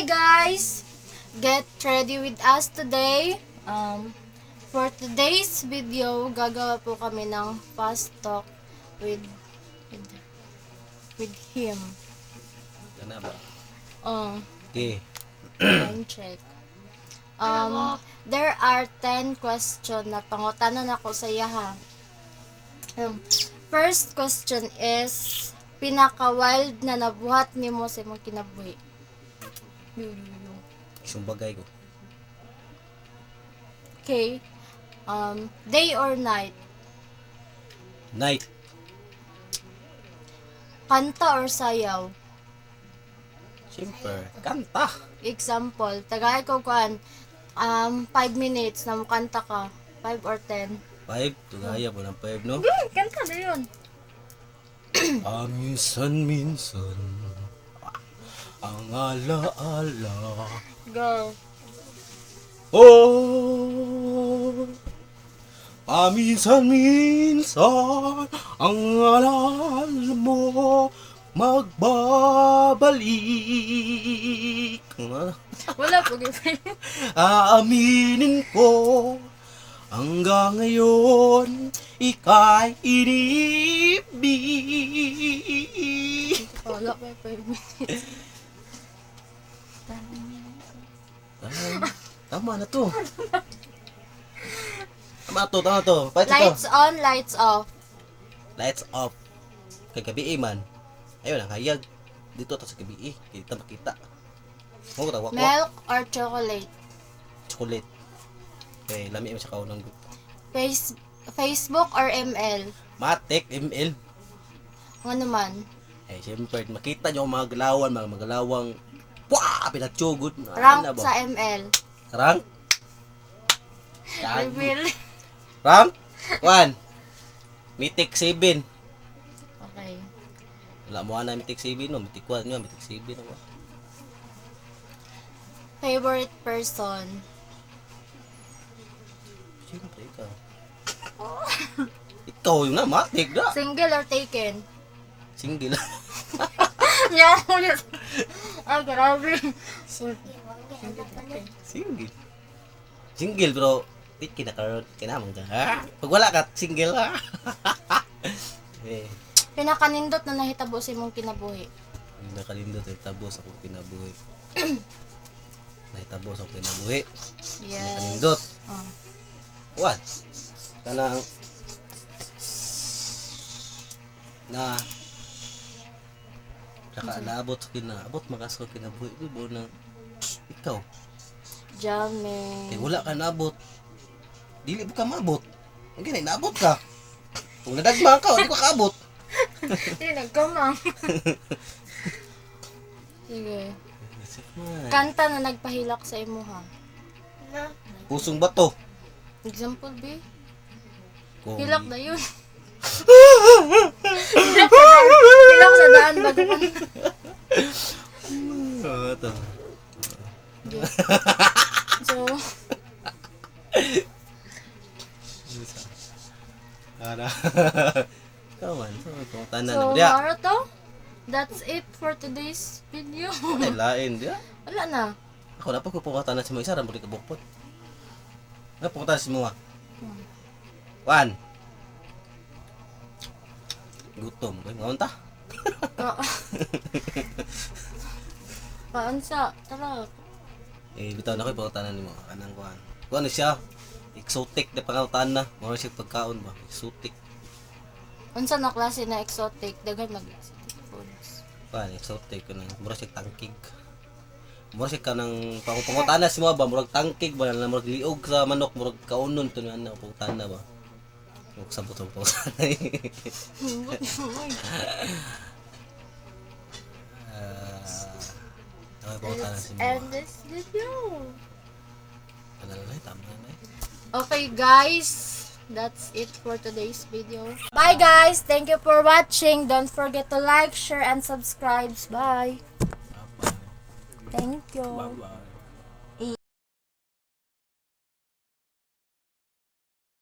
Hi guys! Get ready with us today. For today's video, gagawa po kami ng fast talk with him. Ano ba? Okay. Okay. Time check. There are 10 questions na pangutanan ako sa iya ha. First question is, pinaka-wild na nabuhat nimo sa imong kinabuhi. Isang bagay ko. Okay. Day or night? Night. Kanta or sayaw? Siyempre. Kanta. Example, tagay ko kuan 5 minutes na mukanta ka. 5 or 10. 5. Tugaya po ng 5, no? Kanta na yun. Minsan ang alaala. Go. Oh, minsan ang alaala mo magbabalik. Wala po, girlfriend. Aaminin ko hanggang ngayon ika'y inibig. Wala pa 5 minutes. Tama na to. Tama to. Pwede Lights to. on, lights off. Lights off. Kay gabi man. Ayun ang hayag. Dito ta sa gabi. Kita makita. Mo tawag ko. Milk or chocolate? Chocolate. Okay, lami mo sa kaunang Facebook or ML? Matek, ML. Ano naman? Eh, siyempre, makita nyo ang mga galawang, mga magalawang pinatsugod. Rank sa ML? Rank? Reveal. Rank? 1. Mythic 7. Okay. Wala mo na Mythic 7, no? Mythic 1 nyo, Mythic 7. No? Favorite person? Siyempre, ikaw. Ikaw yung na, matik na. Single or taken? Single. Yakulit. Ay, grabe. Single. Single, bro. Kinakaroon, kinamang ka, ha? Pag wala ka, single, ha? Eh, Pinakanindot na nahitabo sa imong kinabuhi. nakalindot ay tabos ako kinabuhi. Naitabos ako kinabuhi. Yes. Nakalindot. Oh. What? Kanang na saka naabot sa kinaabot makas ko kinabuhi ko na ikaw Jamming. kay wala ka naabot dili mo ka maabot ang ganay naabot ka kung nadagma ka di ko kaabot. Hindi, nagkamang. Sige. Kanta na nagpahilak sa imo ha. Pusong bato Example B. kung Hilak na yun. Hilak sa daan bago ka. ito So, ara kawan so tanan so dia Mara to? That's it for today's video. ay lain dia Wala na. ako dapat ko pungkatan si mo isa ra mo di ka bukpot na pungkatan si mo 1 gutom kay ngaon ta Paansa. Tara. bitaw na ko pungkatan nimo kanang kuan siya exotic na pangautan na mo siya pagkaon ba exotic Unsa na klase na exotic? Daghan mag-exotic foods. kuan exotic kanang mura siya tangkig mura siya kanang pangutana si mo ba murag tangkig ba na murag liog sa manok murag kaunon to na pungkatan na ba murag sabot ang pungkatan Let's end this video. Tama na. Okay guys, that's it for today's video. Bye guys, thank you for watching. Don't forget to like, share, and subscribe. Bye. Thank you. Bye-bye.